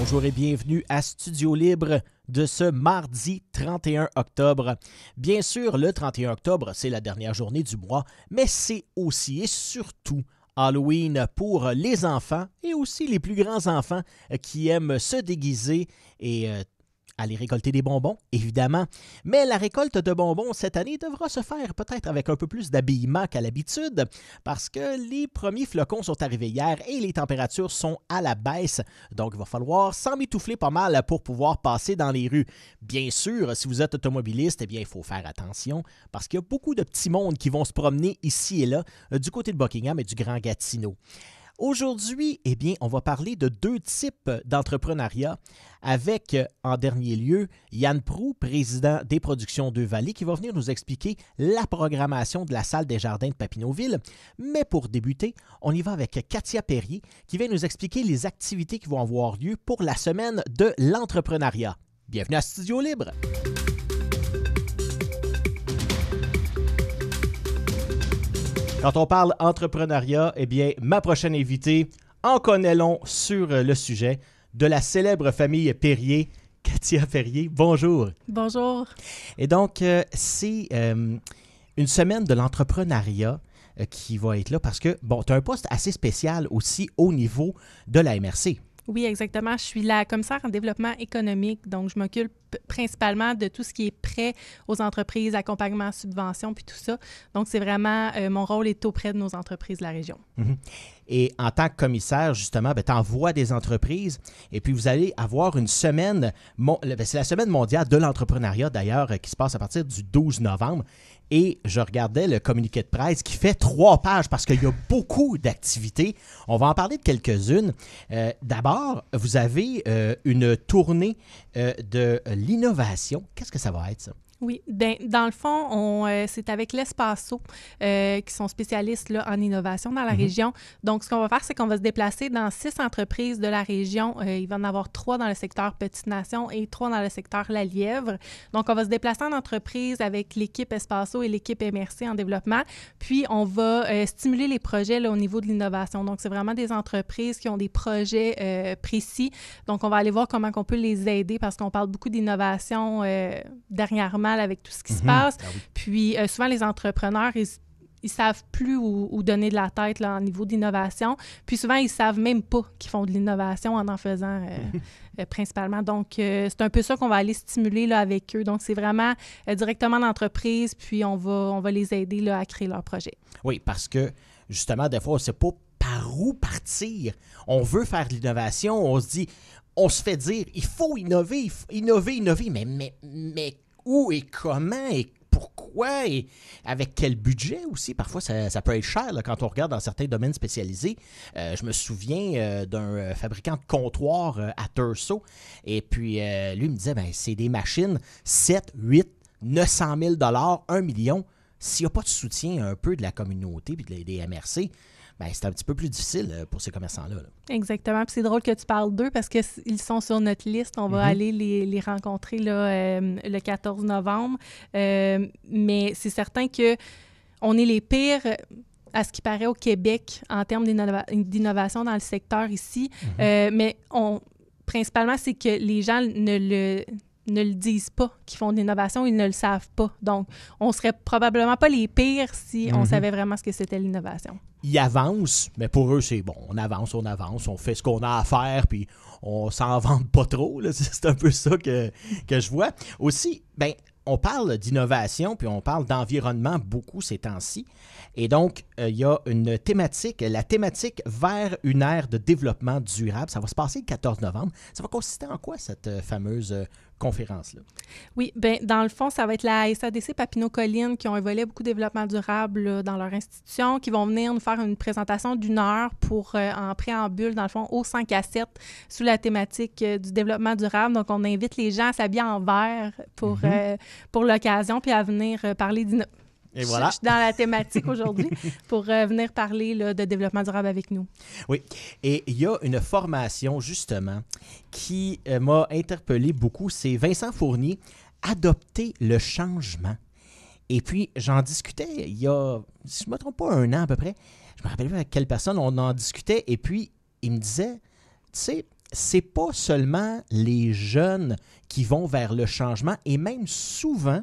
Bonjour et bienvenue à Studio Libre de ce mardi 31 octobre. Bien sûr, le 31 octobre, c'est la dernière journée du mois, mais c'est aussi et surtout Halloween pour les enfants et aussi les plus grands enfants qui aiment se déguiser et aller récolter des bonbons, évidemment. Mais la récolte de bonbons cette année devra se faire peut-être avec un peu plus d'habillement qu'à l'habitude parce que les premiers flocons sont arrivés hier et les températures sont à la baisse. Donc, il va falloir s'en mitoufler pas mal pour pouvoir passer dans les rues. Bien sûr, si vous êtes automobiliste, eh bien, il faut faire attention parce qu'il y a beaucoup de petits mondes qui vont se promener ici et là du côté de Buckingham et du Grand Gatineau. Aujourd'hui, eh bien, on va parler de deux types d'entrepreneuriat avec, en dernier lieu, Yann Proulx, président des Productions Deux-Vallées, qui va venir nous expliquer la programmation de la salle des Jardins de Papineauville. Mais pour débuter, on y va avec Katia Perrier, qui va nous expliquer les activités qui vont avoir lieu pour la semaine de l'entrepreneuriat. Bienvenue à Studio Libre! Quand on parle entrepreneuriat, eh bien, ma prochaine invitée en connaît long sur le sujet de la célèbre famille Perrier, Katia Perrier. Bonjour. Bonjour. Et donc, c'est une semaine de l'entrepreneuriat qui va être là parce que, bon, tu as un poste assez spécial aussi au niveau de la MRC. Oui, exactement. Je suis la commissaire en développement économique, donc je m'occupe principalement de tout ce qui est prêt aux entreprises, accompagnement, subvention, puis tout ça. Donc, c'est vraiment, mon rôle est auprès de nos entreprises de la région. Mm-hmm. Et en tant que commissaire, justement, tu envoies des entreprises et puis vous allez avoir une semaine, c'est la semaine mondiale de l'entrepreneuriat d'ailleurs qui se passe à partir du 12 novembre. Et je regardais le communiqué de presse qui fait 3 pages parce qu'il y a beaucoup d'activités. On va en parler de quelques-unes. D'abord, vous avez une tournée de l'innovation. Qu'est-ce que ça va être, ça? Oui, bien, dans le fond, c'est avec l'Espasso qui sont spécialistes là, en innovation dans la région. Donc, ce qu'on va faire, c'est qu'on va se déplacer dans 6 entreprises de la région. Il va en avoir 3 dans le secteur Petite Nation et 3 dans le secteur La Lièvre. Donc, on va se déplacer en entreprise avec l'équipe Espasso et l'équipe MRC en développement. Puis, on va stimuler les projets là, au niveau de l'innovation. Donc, c'est vraiment des entreprises qui ont des projets précis. Donc, on va aller voir comment on peut les aider parce qu'on parle beaucoup d'innovation dernièrement avec tout ce qui se passe. Ah oui. Puis, souvent, les entrepreneurs, ils savent plus où donner de la tête là, au niveau d'innovation. Puis, souvent, ils savent même pas qu'ils font de l'innovation en faisant principalement. Donc, c'est un peu ça qu'on va aller stimuler là, avec eux. Donc, c'est vraiment directement l'entreprise, puis on va les aider là, à créer leur projet. Oui, parce que, justement, des fois, on ne sait pas par où partir. On veut faire de l'innovation, on se dit, on se fait dire, il faut innover, mais où et comment et pourquoi et avec quel budget aussi. Parfois, ça peut être cher là, quand on regarde dans certains domaines spécialisés. Je me souviens d'un fabricant de comptoirs à Tursault et puis lui me disait, c'est des machines 7, 8, 900 000 $, 1 million. S'il n'y a pas de soutien un peu de la communauté et des MRC, c'est un petit peu plus difficile pour ces commerçants-là. Là. Exactement. Puis c'est drôle que tu parles d'eux parce qu'ils sont sur notre liste. On va aller les rencontrer là, le 14 novembre. Mais c'est certain qu'on est les pires, à ce qui paraît, au Québec en termes d'innovation dans le secteur ici. Mais principalement, c'est que les gens ne le disent pas qu'ils font de l'innovation, ils ne le savent pas. Donc, on serait probablement pas les pires si on savait vraiment ce que c'était l'innovation. Ils avancent, mais pour eux, c'est bon. On avance, on fait ce qu'on a à faire, puis on s'en vante pas trop. Là. C'est un peu ça que je vois. Aussi, on parle d'innovation, puis on parle d'environnement beaucoup ces temps-ci. Et donc, il y a une thématique, la thématique vers une ère de développement durable. Ça va se passer le 14 novembre. Ça va consister en quoi, cette fameuse conférence-là? Oui, bien, dans le fond, ça va être la SADC Papineau-Colline qui ont un volet beaucoup développement durable là, dans leur institution, qui vont venir nous faire une présentation d'1 heure pour, en préambule, dans le fond, au 5 à 7, sous la thématique du développement durable. Donc, on invite les gens à s'habiller en vert pour l'occasion, puis à venir parler d'innovation. Et voilà. Je suis dans la thématique aujourd'hui pour venir parler là, de développement durable avec nous. Oui, et il y a une formation justement qui m'a interpellé beaucoup, c'est Vincent Fournier, Adopter le changement. Et puis, j'en discutais il y a, si je ne me trompe pas, 1 an à peu près, je me rappelle pas avec quelle personne on en discutait, et puis il me disait, tu sais, c'est pas seulement les jeunes qui vont vers le changement, et même souvent,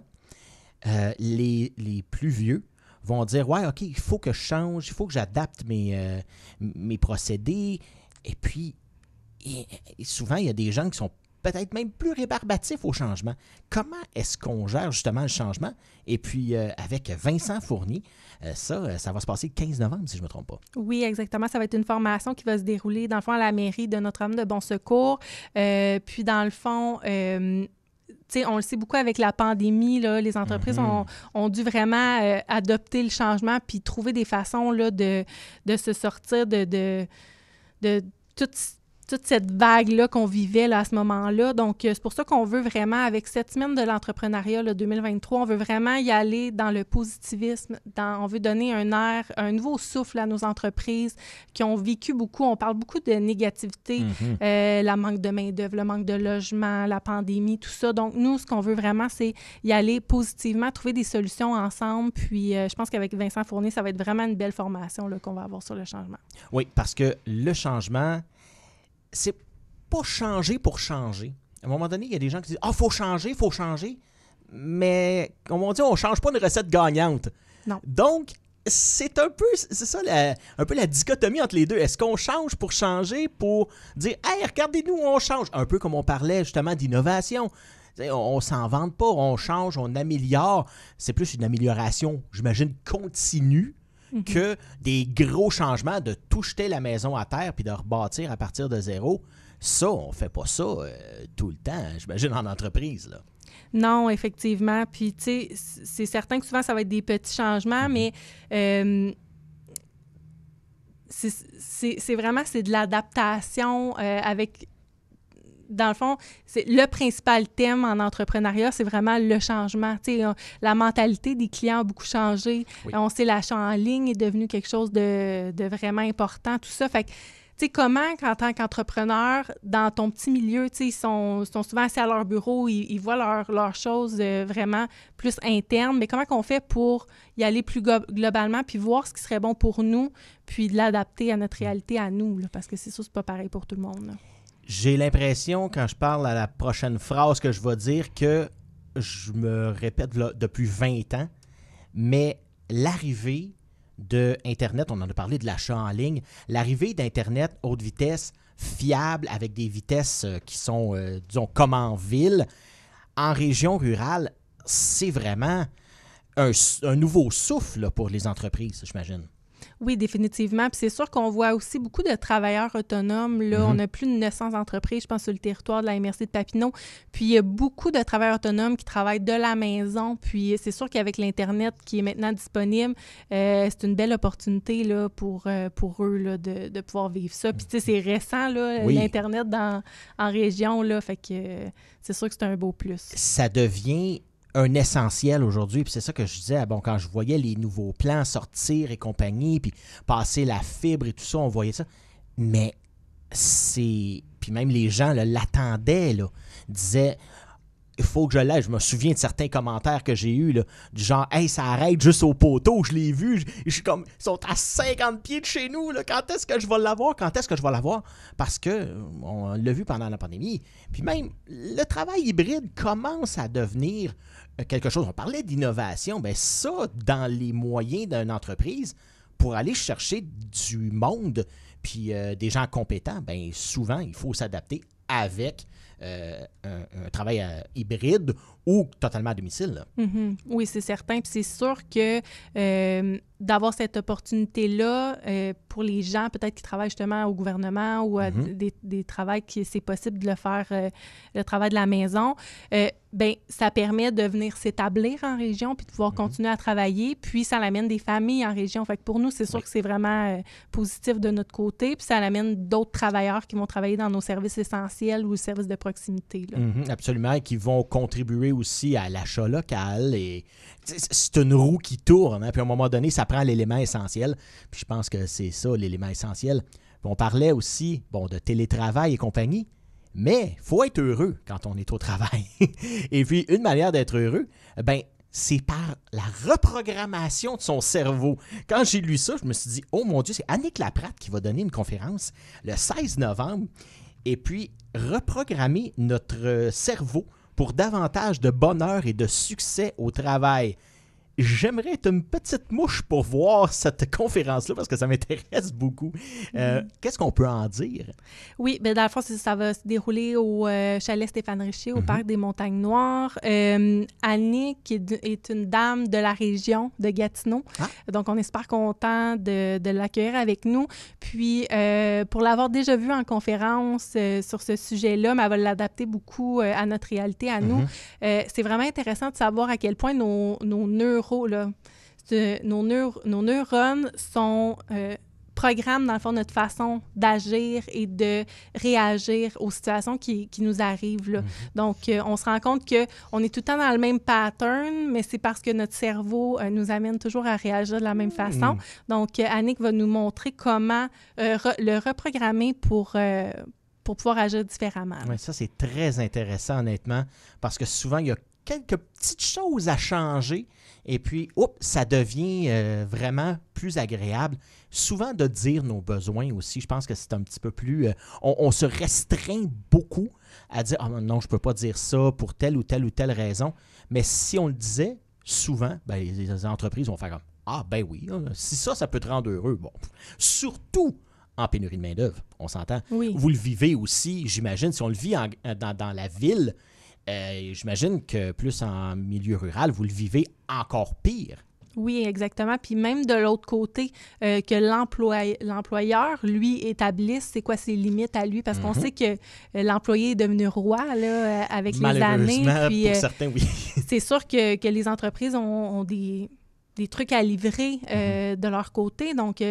les plus vieux vont dire « Ouais, OK, il faut que je change, il faut que j'adapte mes procédés. » Et puis, souvent, il y a des gens qui sont peut-être même plus rébarbatifs au changement. Comment est-ce qu'on gère justement le changement? Et puis, avec Vincent Fournier, ça va se passer le 15 novembre, si je ne me trompe pas. Oui, exactement. Ça va être une formation qui va se dérouler, dans le fond, à la mairie de Notre-Dame de Bon Secours. Puis, dans le fond, on le sait beaucoup avec la pandémie, là, les entreprises ont dû vraiment adopter le changement puis trouver des façons là, de se sortir de toute cette vague-là qu'on vivait là, à ce moment-là. Donc, c'est pour ça qu'on veut vraiment, avec cette semaine de l'entrepreneuriat là, 2023, on veut vraiment y aller dans le positivisme. On veut donner un nouveau souffle à nos entreprises qui ont vécu beaucoup. On parle beaucoup de négativité, la manque de main-d'œuvre, le manque de logement, la pandémie, tout ça. Donc, nous, ce qu'on veut vraiment, c'est y aller positivement, trouver des solutions ensemble. Puis, je pense qu'avec Vincent Fournier, ça va être vraiment une belle formation là, qu'on va avoir sur le changement. Oui, parce que le changement, c'est pas changer pour changer. À un moment donné, il y a des gens qui disent « Ah, faut changer. » Mais, comme on dit, on ne change pas une recette gagnante. Non. Donc, c'est ça un peu la dichotomie entre les deux. Est-ce qu'on change pour changer, pour dire « Hey, regardez-nous, on change. » Un peu comme on parlait justement d'innovation. On s'en vante pas, on change, on améliore. C'est plus une amélioration, j'imagine, continue que des gros changements, de tout jeter la maison à terre puis de rebâtir à partir de zéro. Ça, on fait pas ça tout le temps, j'imagine, en entreprise, là. Non, effectivement. Puis, tu sais, c'est certain que souvent, ça va être des petits changements, mais c'est vraiment de l'adaptation avec... Dans le fond, le principal thème en entrepreneuriat, c'est vraiment le changement. Tu sais, la mentalité des clients a beaucoup changé. Oui. On sait l'achat en ligne est devenu quelque chose de vraiment important, tout ça. Fait que, tu sais, comment, en tant qu'entrepreneur, dans ton petit milieu, tu sais, ils sont souvent assis à leur bureau, ils voient leurs choses vraiment plus internes, mais comment qu'on fait pour y aller plus globalement, puis voir ce qui serait bon pour nous, puis de l'adapter à notre réalité, à nous, là, parce que c'est sûr, c'est pas pareil pour tout le monde, là. J'ai l'impression, quand je parle à la prochaine phrase que je vais dire, que je me répète là, depuis 20 ans, mais l'arrivée de Internet, on en a parlé de l'achat en ligne, l'arrivée d'Internet haute vitesse, fiable, avec des vitesses qui sont, disons, comme en ville, en région rurale, c'est vraiment un nouveau souffle là, pour les entreprises, j'imagine. Oui, définitivement. Puis c'est sûr qu'on voit aussi beaucoup de travailleurs autonomes. Là, on a plus de 900 entreprises, je pense, sur le territoire de la MRC de Papineau. Puis il y a beaucoup de travailleurs autonomes qui travaillent de la maison. Puis c'est sûr qu'avec l'Internet qui est maintenant disponible, c'est une belle opportunité là, pour eux là, de pouvoir vivre ça. Puis tu sais, c'est récent, là, oui, l'Internet en région. Là, fait que c'est sûr que c'est un beau plus. Ça devient un essentiel aujourd'hui, puis c'est ça que je disais, bon, quand je voyais les nouveaux plans sortir et compagnie, puis passer la fibre et tout ça, on voyait ça, mais c'est... Puis même les gens là, l'attendaient, là, disaient, il faut que je l'aide. Je me souviens de certains commentaires que j'ai eus, là, du genre, hey, ça arrête juste au poteau, je l'ai vu, je suis comme, ils sont à 50 pieds de chez nous, là, quand est-ce que je vais l'avoir? Parce que, on l'a vu pendant la pandémie, puis même, le travail hybride commence à devenir quelque chose. On parlait d'innovation, bien ça, dans les moyens d'une entreprise, pour aller chercher du monde, puis des gens compétents, bien souvent, il faut s'adapter avec un travail hybride ou totalement à domicile. Là. Mm-hmm. Oui, c'est certain. Puis c'est sûr que d'avoir cette opportunité-là pour les gens peut-être qui travaillent justement au gouvernement ou à des travails qui c'est possible de le faire, le travail de la maison, bien, ça permet de venir s'établir en région puis de pouvoir continuer à travailler. Puis ça amène des familles en région. Fait que pour nous, c'est sûr que c'est vraiment positif de notre côté. Puis ça amène d'autres travailleurs qui vont travailler dans nos services essentiels ou services de proximité. Là. Absolument, et qui vont contribuer aussi à l'achat local. Et c'est une roue qui tourne. Hein, puis à un moment donné, ça prend l'élément essentiel. Puis je pense que c'est ça, l'élément essentiel. Puis on parlait aussi de télétravail et compagnie. Mais il faut être heureux quand on est au travail. Et puis, une manière d'être heureux, ben, c'est par la reprogrammation de son cerveau. Quand j'ai lu ça, je me suis dit, oh mon Dieu, c'est Annick Laprade qui va donner une conférence le 16 novembre. et puis reprogrammer notre cerveau pour davantage de bonheur et de succès au travail. J'aimerais être une petite mouche pour voir cette conférence-là parce que ça m'intéresse beaucoup. Qu'est-ce qu'on peut en dire? Oui, bien, dans le fond, ça va se dérouler au chalet Stéphane Richer, au Parc des Montagnes Noires. Annick est une dame de la région de Gatineau. Donc, on est super content de l'accueillir avec nous. Puis, pour l'avoir déjà vue en conférence sur ce sujet-là, mais elle va l'adapter beaucoup à notre réalité, à nous. C'est vraiment intéressant de savoir à quel point nos neurones sont programment, dans le fond, notre façon d'agir et de réagir aux situations qui nous arrivent. Là. Donc, on se rend compte qu'on est tout le temps dans le même pattern, mais c'est parce que notre cerveau nous amène toujours à réagir de la même façon. Donc, Annick va nous montrer comment le reprogrammer pour pouvoir agir différemment. Oui, ça, c'est très intéressant, honnêtement, parce que souvent, il y a quelques petites choses à changer et puis, ça devient vraiment plus agréable. Souvent, de dire nos besoins aussi, je pense que c'est un petit peu plus... on se restreint beaucoup à dire « Ah non, je ne peux pas dire ça pour telle ou telle ou telle raison. » Mais si on le disait, souvent, ben, les entreprises vont faire comme « Ah ben oui, si ça peut te rendre heureux. » Bon, surtout en pénurie de main-d'œuvre, on s'entend. Oui. Vous le vivez aussi, j'imagine, si on le vit dans la ville... j'imagine que plus en milieu rural, vous le vivez encore pire. Oui, exactement. Puis même de l'autre côté, que l'employeur, lui, établisse c'est quoi ses limites à lui, parce qu'on sait que l'employé est devenu roi là, avec les années. Puis, pour certains, oui. C'est sûr que les entreprises ont des trucs à livrer de leur côté. Donc,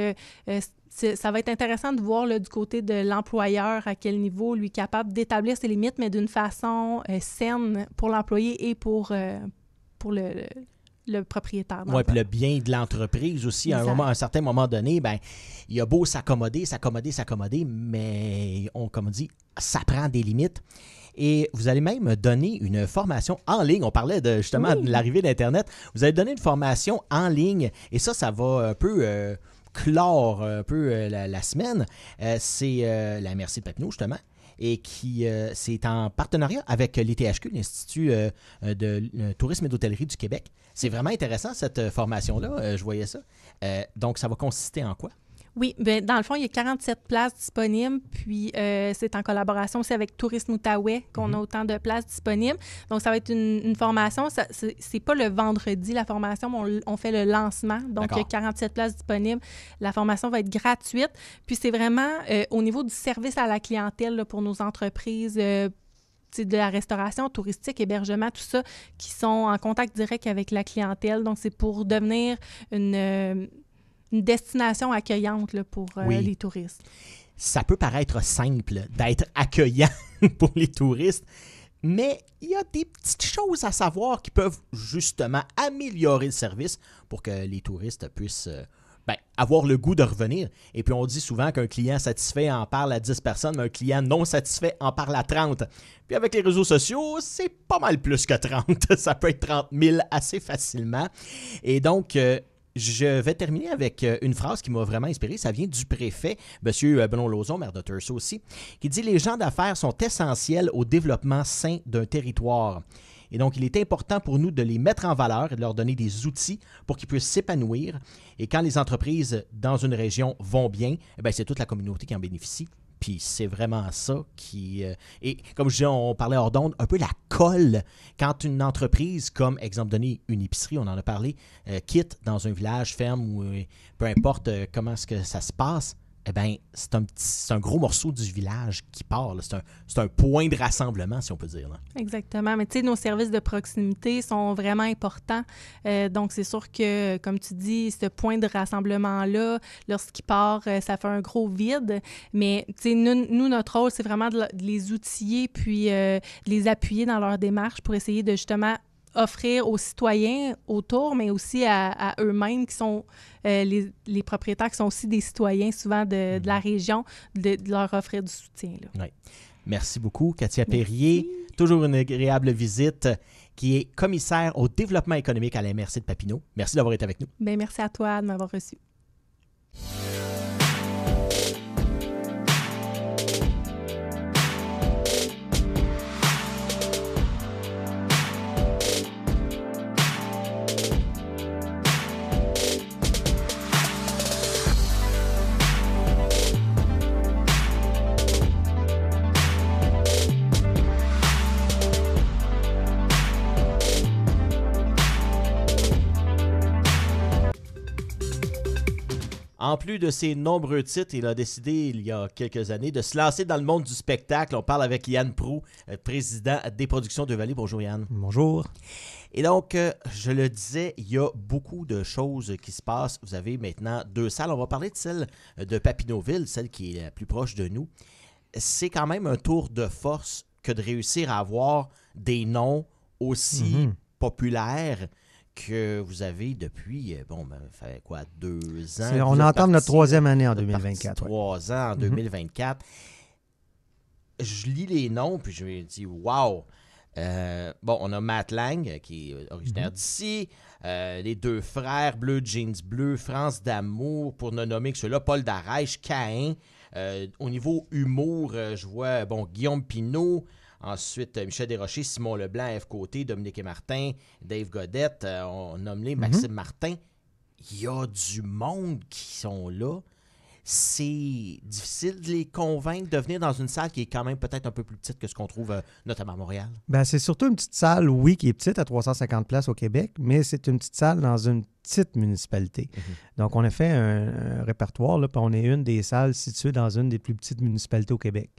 ça va être intéressant de voir là, du côté de l'employeur à quel niveau lui est capable d'établir ses limites, mais d'une façon saine pour l'employé et pour le propriétaire. Oui, puis le bien de l'entreprise aussi. À un certain moment donné, ben, il a beau s'accommoder, mais comme on dit, ça prend des limites. Et vous allez même donner une formation en ligne. On parlait justement de l'arrivée d'Internet. Vous allez donner une formation en ligne et ça va un peu... clore un peu la semaine, c'est la MRC de Papineau, justement, et qui c'est en partenariat avec l'ITHQ, l'Institut de tourisme et d'hôtellerie du Québec. C'est vraiment intéressant, cette formation-là, je voyais ça. Donc, ça va consister en quoi? Oui, bien, dans le fond, il y a 47 places disponibles, puis c'est en collaboration aussi avec Tourisme Outaouais qu'on a autant de places disponibles. Donc, ça va être une formation, c'est pas le vendredi la formation, mais on fait le lancement. Donc, il y a 47 places disponibles. La formation va être gratuite, puis c'est vraiment au niveau du service à la clientèle là, pour nos entreprises, de la restauration touristique, hébergement, tout ça, qui sont en contact direct avec la clientèle. Donc, c'est pour devenir une destination accueillante là, pour les touristes. Ça peut paraître simple d'être accueillant pour les touristes, mais il y a des petites choses à savoir qui peuvent justement améliorer le service pour que les touristes puissent avoir le goût de revenir. Et puis on dit souvent qu'un client satisfait en parle à 10 personnes, mais un client non satisfait en parle à 30. Puis avec les réseaux sociaux, c'est pas mal plus que 30. Ça peut être 30 000 assez facilement. Et donc... je vais terminer avec une phrase qui m'a vraiment inspiré. Ça vient du préfet, M. Benoît Lauzon, maire de Thurso aussi, qui dit « Les gens d'affaires sont essentiels au développement sain d'un territoire. Et donc, il est important pour nous de les mettre en valeur et de leur donner des outils pour qu'ils puissent s'épanouir. Et quand les entreprises dans une région vont bien, c'est toute la communauté qui en bénéficie. » Puis c'est vraiment ça qui... et comme je disais, on parlait hors d'onde, un peu la colle. Quand une entreprise, comme exemple donné, une épicerie, on en a parlé, quitte dans un village, ferme ou peu importe comment est-ce que ça se passe, c'est un gros morceau du village qui part. C'est un point de rassemblement, si on peut dire. Là. Exactement. Mais tu sais, nos services de proximité sont vraiment importants. Donc, c'est sûr que, comme tu dis, ce point de rassemblement-là, lorsqu'il part, ça fait un gros vide. Mais tu sais, nous, notre rôle, c'est vraiment de les outiller puis de les appuyer dans leur démarche pour essayer de justement offrir aux citoyens autour, mais aussi à eux-mêmes qui sont les propriétaires qui sont aussi des citoyens souvent de la région, de leur offrir du soutien. Là. Oui. Merci beaucoup, Katia Perrier. Toujours une agréable visite, qui est commissaire au développement économique à la MRC de Papineau. Merci d'avoir été avec nous. Bien, merci à toi de m'avoir reçu. En plus de ses nombreux titres, il a décidé, il y a quelques années, de se lancer dans le monde du spectacle. On parle avec Yann Proulx, président des Productions de Vallée. Bonjour Yann. Bonjour. Et donc, je le disais, il y a beaucoup de choses qui se passent. Vous avez maintenant 2 salles. On va parler de celle de Papineauville, celle qui est la plus proche de nous. C'est quand même un tour de force que de réussir à avoir des noms aussi populaires que vous avez depuis, ça fait quoi, 2 ans? On entame notre 3e année en 2024. 3 ans en 2024. Je lis les noms, puis je me dis, wow! On a Matt Lang, qui est originaire d'ici, les 2 frères, Bleu Jeans Bleu, France d'Amour, pour ne nommer que ceux-là, Paul Darèche, Caïn. Au niveau humour, je vois Guillaume Pinault, ensuite Michel Desrochers, Simon Leblanc, F. Côté, Dominique et Martin, Dave Godette, on nomme les Maxime Martin. Il y a du monde qui sont là. C'est difficile de les convaincre de venir dans une salle qui est quand même peut-être un peu plus petite que ce qu'on trouve notamment à Montréal. Ben, c'est surtout une petite salle, oui, qui est petite, à 350 places au Québec, mais c'est une petite salle dans une petite municipalité. Donc, on a fait un répertoire, là, puis on est une des salles situées dans une des plus petites municipalités au Québec.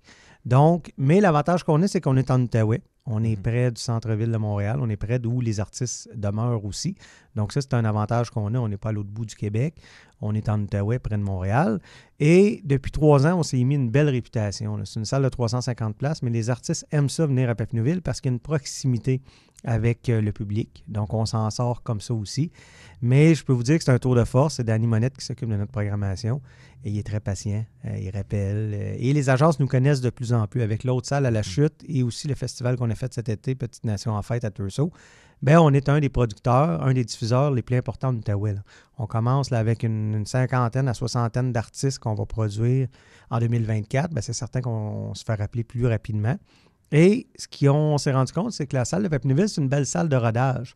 Donc, mais l'avantage qu'on a, c'est qu'on est en Outaouais. On est près du centre-ville de Montréal. On est près d'où les artistes demeurent aussi. Donc ça, c'est un avantage qu'on a. On n'est pas à l'autre bout du Québec. On est en Outaouais, près de Montréal. Et depuis 3 ans, on s'est mis une belle réputation, là. C'est une salle de 350 places, mais les artistes aiment ça venir à Papineauville parce qu'il y a une proximité avec le public. Donc, on s'en sort comme ça aussi. Mais je peux vous dire que c'est un tour de force. C'est Danny Monette qui s'occupe de notre programmation. Et il est très patient. Il rappelle. Et les agences nous connaissent de plus en plus avec l'autre salle à la Chute et aussi le festival qu'on a fait cet été, Petite Nation en fête à Tursault. Bien, on est un des producteurs, un des diffuseurs les plus importants de l'Outaouais. On commence là, avec une 50aine à 60aine d'artistes qu'on va produire en 2024. Bien, c'est certain qu'on se fait rappeler plus rapidement. Et ce qu'on s'est rendu compte, c'est que la salle de Papineauville, c'est une belle salle de rodage.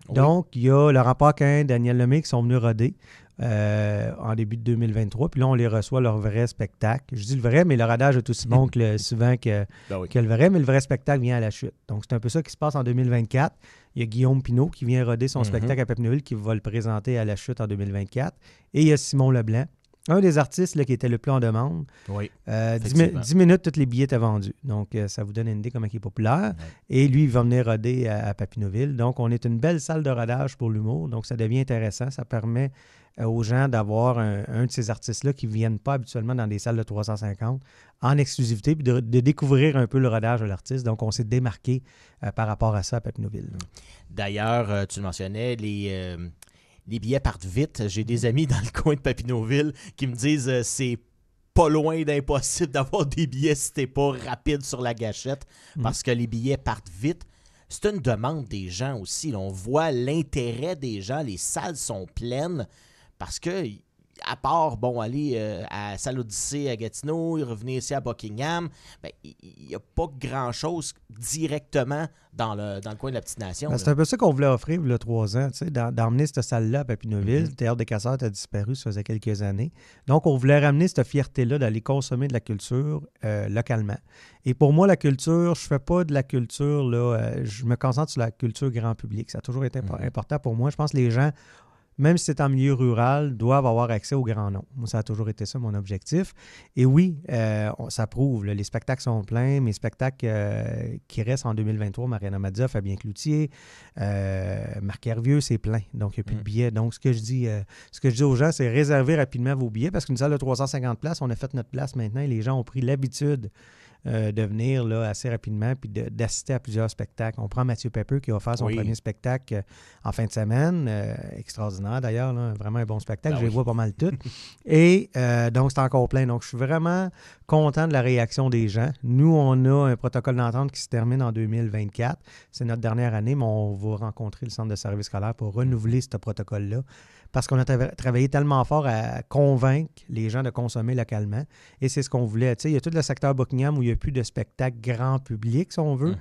Oui. Donc, il y a Laurent Paquin, Daniel Lemay qui sont venus roder en début de 2023. Puis là, on les reçoit leur vrai spectacle. Je dis le vrai, mais le rodage est aussi bon souvent que le vrai, mais le vrai spectacle vient à la Chute. Donc, c'est un peu ça qui se passe en 2024. Il y a Guillaume Pinault qui vient roder son spectacle à Papineauville qui va le présenter à la Chute en 2024. Et il y a Simon Leblanc, un des artistes là, qui était le plus en demande. Oui. 10 minutes, tous les billets étaient vendus. Donc, ça vous donne une idée comment il est populaire. Oui. Et lui, il va venir roder à Papineauville. Donc, on est une belle salle de rodage pour l'humour. Donc, ça devient intéressant. Ça permet aux gens d'avoir un de ces artistes-là qui ne viennent pas habituellement dans des salles de 350 en exclusivité, puis de découvrir un peu le rodage de l'artiste. Donc, on s'est démarqué par rapport à ça à Papineauville. D'ailleurs, tu le mentionnais, les billets partent vite. J'ai des amis dans le coin de Papineauville qui me disent c'est pas loin d'impossible d'avoir des billets si t'es pas rapide sur la gâchette parce que les billets partent vite. C'est une demande des gens aussi. Là, on voit l'intérêt des gens. Les salles sont pleines parce que, à part, aller à Salle Odyssée à Gatineau, revenir ici à Buckingham, il n'y a pas grand-chose directement dans le coin de la Petite Nation. C'est un peu ça qu'on voulait offrir il y a 3 ans, d'emmener cette salle-là à Papineauville. Le Théâtre des Casseurs a disparu, ça faisait quelques années. Donc, on voulait ramener cette fierté-là d'aller consommer de la culture localement. Et pour moi, la culture, je ne fais pas de la culture, là, je me concentre sur la culture grand public. Ça a toujours été important pour moi. Je pense que les gens, même si c'est en milieu rural, doivent avoir accès aux grands noms. Moi, ça a toujours été ça, mon objectif. Et oui, ça prouve. Là, les spectacles sont pleins. Mes spectacles qui restent en 2023, Mariana Mazza, Fabien Cloutier, Marc Hervieux, c'est plein. Donc, il n'y a plus de billets. Donc, ce que je dis aux gens, c'est réserver rapidement vos billets parce qu'une salle de 350 places, on a fait notre place maintenant et les gens ont pris l'habitude de venir là, assez rapidement puis d'assister à plusieurs spectacles. On prend Mathieu Pepper qui va faire son premier spectacle en fin de semaine. Extraordinaire d'ailleurs, là, vraiment un bon spectacle. Je les vois pas mal toutes. Et donc, c'est encore plein. Donc, je suis vraiment content de la réaction des gens. Nous, on a un protocole d'entente qui se termine en 2024. C'est notre dernière année, mais on va rencontrer le centre de service scolaire pour renouveler ce protocole-là. Parce qu'on a travaillé tellement fort à convaincre les gens de consommer localement. Et c'est ce qu'on voulait. Tu sais, il y a tout le secteur Buckingham où il n'y a plus de spectacle grand public, si on veut.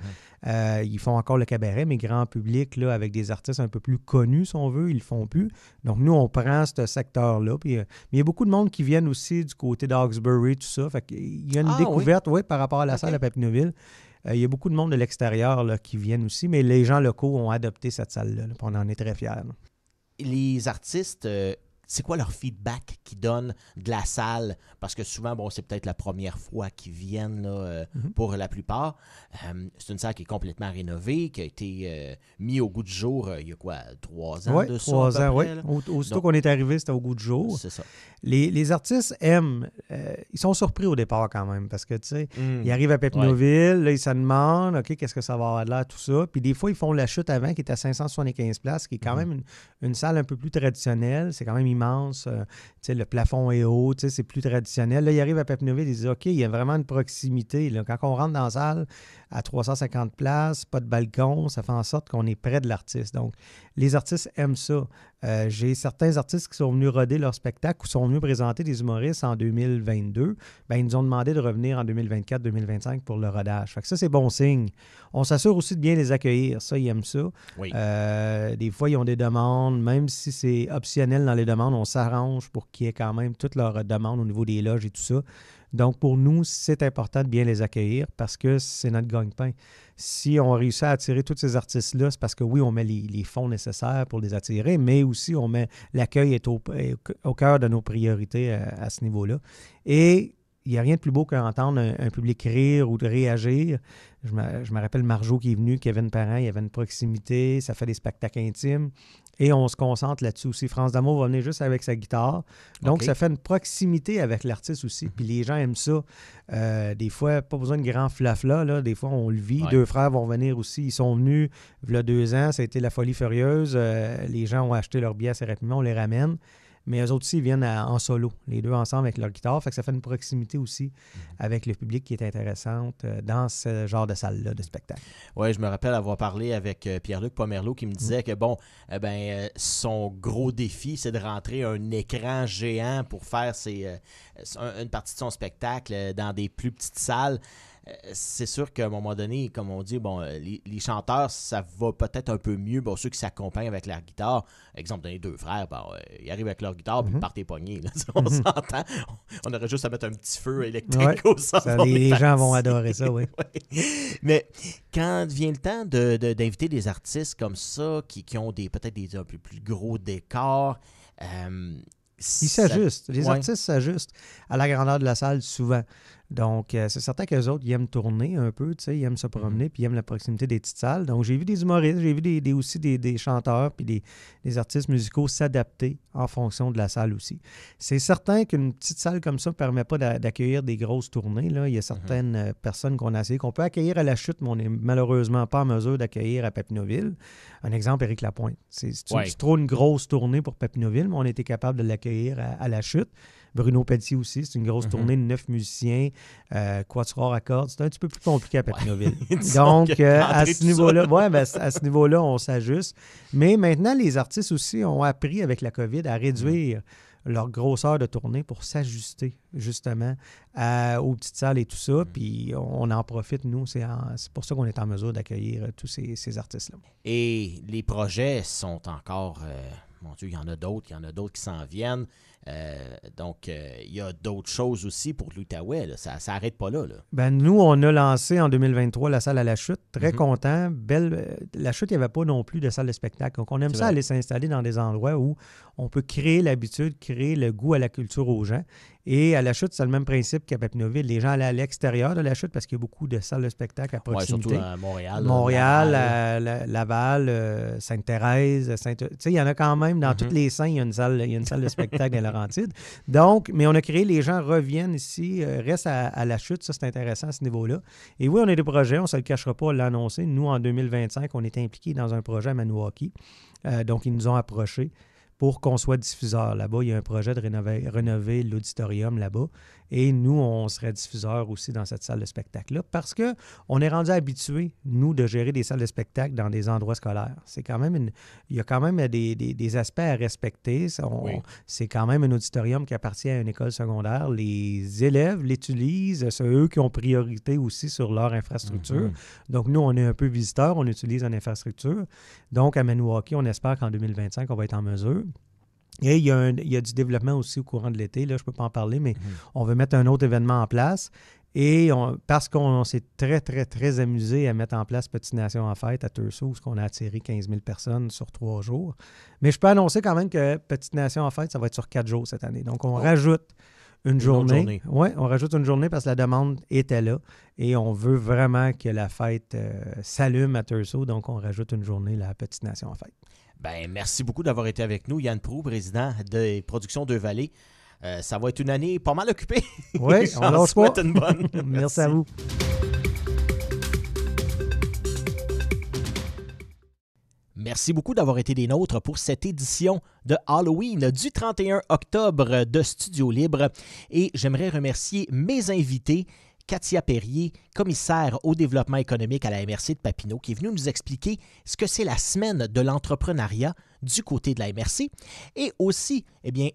Ils font encore le cabaret, mais grand public, là, avec des artistes un peu plus connus, si on veut, ils ne le font plus. Donc, nous, on prend ce secteur-là. Puis, mais il y a beaucoup de monde qui viennent aussi du côté d'Hawkesbury, tout ça. Fait qu'il y a une découverte, par rapport à la salle à Papineauville. Il y a beaucoup de monde de l'extérieur là, qui viennent aussi, mais les gens locaux ont adopté cette salle-là. Puis on en est très fiers. Là. Les artistes c'est quoi leur feedback qu'ils donnent de la salle? Parce que souvent, bon, c'est peut-être la première fois qu'ils viennent là, pour la plupart. C'est une salle qui est complètement rénovée, qui a été mise au goût du jour il y a quoi, 3 ans de ça? 3 ans, oui. Près, Aussitôt qu'on est arrivé, c'était au goût du jour. C'est ça. Les artistes aiment, ils sont surpris au départ quand même, parce que, tu sais, ils arrivent à Papineauville, là, ils se demandent, OK, qu'est-ce que ça va avoir de l'air, tout ça. Puis des fois, ils font la chute avant, qui est à 575 places, qui est quand même une salle un peu plus traditionnelle. C'est quand même immense. Tu sais, le plafond est haut, tu sais, c'est plus traditionnel. Là, ils arrivent à Papineauville, ils disent, OK, il y a vraiment une proximité. Là. Quand on rentre dans la salle à 350 places, pas de balcon, ça fait en sorte qu'on est près de l'artiste. Donc, les artistes aiment ça. J'ai certains artistes qui sont venus roder leur spectacle ou sont venus présenter des humoristes en 2022. Bien, ils nous ont demandé de revenir en 2024-2025 pour le rodage. Fait que ça, c'est bon signe. On s'assure aussi de bien les accueillir. Ça, ils aiment ça. Oui. Des fois, ils ont des demandes. Même si c'est optionnel dans les demandes, on s'arrange pour qu'il y ait quand même toutes leurs demandes au niveau des loges et tout ça. Donc, pour nous, c'est important de bien les accueillir parce que c'est notre gagne-pain. Si on réussit à attirer tous ces artistes-là, c'est parce que oui, on met les fonds nécessaires pour les attirer, mais aussi l'accueil est au cœur de nos priorités à ce niveau-là. Et il n'y a rien de plus beau qu'entendre un public rire ou de réagir. Je me rappelle Marjo qui est venu, Kevin Parent, il y avait une proximité, ça fait des spectacles intimes. Et on se concentre là-dessus aussi. France D'Amour va venir juste avec sa guitare. Donc, ça fait une proximité avec l'artiste aussi. Puis les gens aiment ça. Des fois, pas besoin de grand flafla. Là. Des fois, on le vit. Ouais. 2 frères vont venir aussi. Ils sont venus il y a 2 ans. Ça a été la folie furieuse. Les gens ont acheté leurs billets assez rapidement. On les ramène. Mais eux autres aussi, ils viennent en solo, les deux ensemble avec leur guitare. Fait que ça fait une proximité aussi avec le public qui est intéressante dans ce genre de salle-là, de spectacle. Oui, je me rappelle avoir parlé avec Pierre-Luc Pomerleau qui me disait que, bon, son gros défi, c'est de rentrer un écran géant pour faire une partie de son spectacle dans des plus petites salles. C'est sûr qu'à un moment donné, comme on dit, bon, les chanteurs, ça va peut-être un peu mieux. Bon, ceux qui s'accompagnent avec leur guitare, exemple, dans les 2 frères, ils arrivent avec leur guitare puis ils partent les poignées. Là. On s'entend. On aurait juste à mettre un petit feu électrique au centre. Les gens vont adorer ça, oui. Mais quand vient le temps d'inviter des artistes comme ça, qui ont peut-être des un peu plus gros décors, ils s'ajustent. Les artistes s'ajustent à la grandeur de la salle souvent. Donc, c'est certain qu'eux autres, ils aiment tourner un peu, tu sais, ils aiment se promener, puis ils aiment la proximité des petites salles. Donc, j'ai vu des humoristes, j'ai vu aussi des chanteurs, puis des artistes musicaux s'adapter en fonction de la salle aussi. C'est certain qu'une petite salle comme ça ne permet pas d'accueillir des grosses tournées. Là. Il y a certaines personnes qu'on a essayé, qu'on peut accueillir à la Chute, mais on n'est malheureusement pas en mesure d'accueillir à Papineauville. Un exemple, Éric Lapointe. C'est trop une grosse tournée pour Papineauville, mais on a été capable de l'accueillir à la Chute. Bruno Pelletier aussi, c'est une grosse tournée de 9 musiciens, quatuor à cordes. C'est un petit peu plus compliqué à Papineauville. Donc, à ce niveau-là, on s'ajuste. Mais maintenant, les artistes aussi ont appris avec la COVID à réduire leur grosseur de tournée pour s'ajuster justement aux petites salles et tout ça. Puis on en profite, nous. C'est pour ça qu'on est en mesure d'accueillir tous ces artistes-là. Et les projets sont encore... mon Dieu, il y en a d'autres qui s'en viennent. Donc, il y a d'autres choses aussi pour l'Outaouais. Là. Ça n'arrête pas là. Ben, nous, on a lancé en 2023 la salle à la Chute. Très content. La Chute, il n'y avait pas non plus de salle de spectacle. Donc, on aime aller s'installer dans des endroits où on peut créer l'habitude, créer le goût à la culture aux gens. Et à la Chute, c'est le même principe qu'à Papineauville. Les gens allaient à l'extérieur de la Chute parce qu'il y a beaucoup de salles de spectacle à proximité. Surtout à Montréal. Laval, Sainte-Thérèse, tu sais, il y en a quand même dans toutes les scènes, il y a une salle de spectacle dans Laurentides. Donc, mais on a créé, les gens reviennent ici, restent à la Chute. Ça, c'est intéressant à ce niveau-là. Et oui, on a des projets, on ne se le cachera pas, à l'annoncer. Nous, en 2025, on est impliqués dans un projet à Maniwaki. Donc, ils nous ont approchés pour qu'on soit diffuseur. Là-bas, il y a un projet de rénover l'auditorium là-bas. Et nous, on serait diffuseur aussi dans cette salle de spectacle-là parce qu'on est rendu habitués, nous, de gérer des salles de spectacle dans des endroits scolaires. C'est quand même il y a quand même des aspects à respecter. C'est quand même un auditorium qui appartient à une école secondaire. Les élèves l'utilisent. C'est eux qui ont priorité aussi sur leur infrastructure. Donc, nous, on est un peu visiteurs. On utilise une infrastructure. Donc, à Maniwaki, on espère qu'en 2025, on va être en mesure. Et il y a du développement aussi au courant de l'été. Là, je ne peux pas en parler, mais on veut mettre un autre événement en place. Et parce qu'on s'est très, très, très amusé à mettre en place Petite Nation en fête à Thurso, où on a attiré 15 000 personnes sur 3 jours. Mais je peux annoncer quand même que Petite Nation en fête, ça va être sur 4 jours cette année. Donc, on rajoute une journée. Oui, on rajoute une journée parce que la demande était là. Et on veut vraiment que la fête s'allume à Thurso. Donc, on rajoute une journée à Petite Nation en fête. Ben, merci beaucoup d'avoir été avec nous. Yann Proulx, président des Productions Deux Vallées. Ça va être une année pas mal occupée. Oui, on lâche pas. Une bonne. Merci à vous. Merci beaucoup d'avoir été des nôtres pour cette édition de Halloween du 31 octobre de Studio Libre. Et j'aimerais remercier mes invités, Katia Perrier, commissaire au développement économique à la MRC de Papineau, qui est venue nous expliquer ce que c'est la semaine de l'entrepreneuriat du côté de la MRC. Et aussi,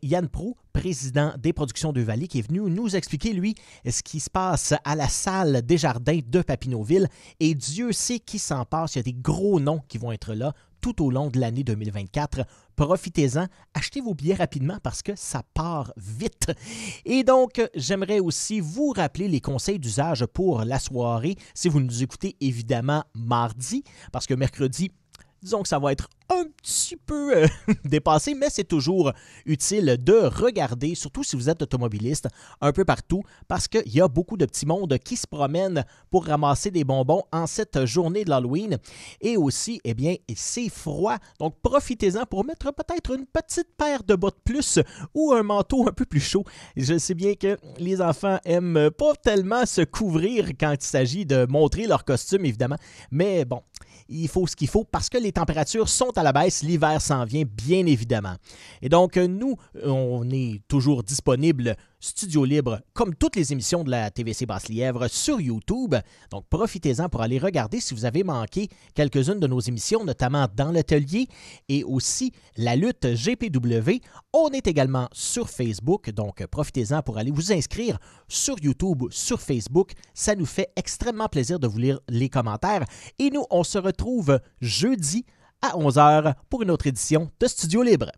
Yann Proulx, président des Productions Deux Vallées, qui est venu nous expliquer, lui, ce qui se passe à la salle des jardins de Papineauville. Et Dieu sait qui s'en passe. Il y a des gros noms qui vont être là tout au long de l'année 2024. Profitez-en, achetez vos billets rapidement parce que ça part vite. Et donc, j'aimerais aussi vous rappeler les conseils d'usage pour la soirée, si vous nous écoutez évidemment mardi, parce que mercredi, disons que ça va être un petit peu dépassé, mais c'est toujours utile de regarder, surtout si vous êtes automobiliste, un peu partout, parce qu'il y a beaucoup de petits mondes qui se promènent pour ramasser des bonbons en cette journée de l'Halloween. Et aussi, c'est froid, donc profitez-en pour mettre peut-être une petite paire de bottes plus ou un manteau un peu plus chaud. Je sais bien que les enfants aiment pas tellement se couvrir quand il s'agit de montrer leur costume, évidemment, mais bon, il faut ce qu'il faut parce que les températures sont à la baisse. L'hiver s'en vient, bien évidemment. Et donc, nous, on est toujours disponible Studio Libre, comme toutes les émissions de la TVC Basse-Lièvre, sur YouTube. Donc, profitez-en pour aller regarder si vous avez manqué quelques-unes de nos émissions, notamment Dans l'Atelier et aussi La lutte GPW. On est également sur Facebook, donc profitez-en pour aller vous inscrire sur YouTube, sur Facebook. Ça nous fait extrêmement plaisir de vous lire les commentaires. Et nous, on se retrouve jeudi à 11h pour une autre édition de Studio Libre.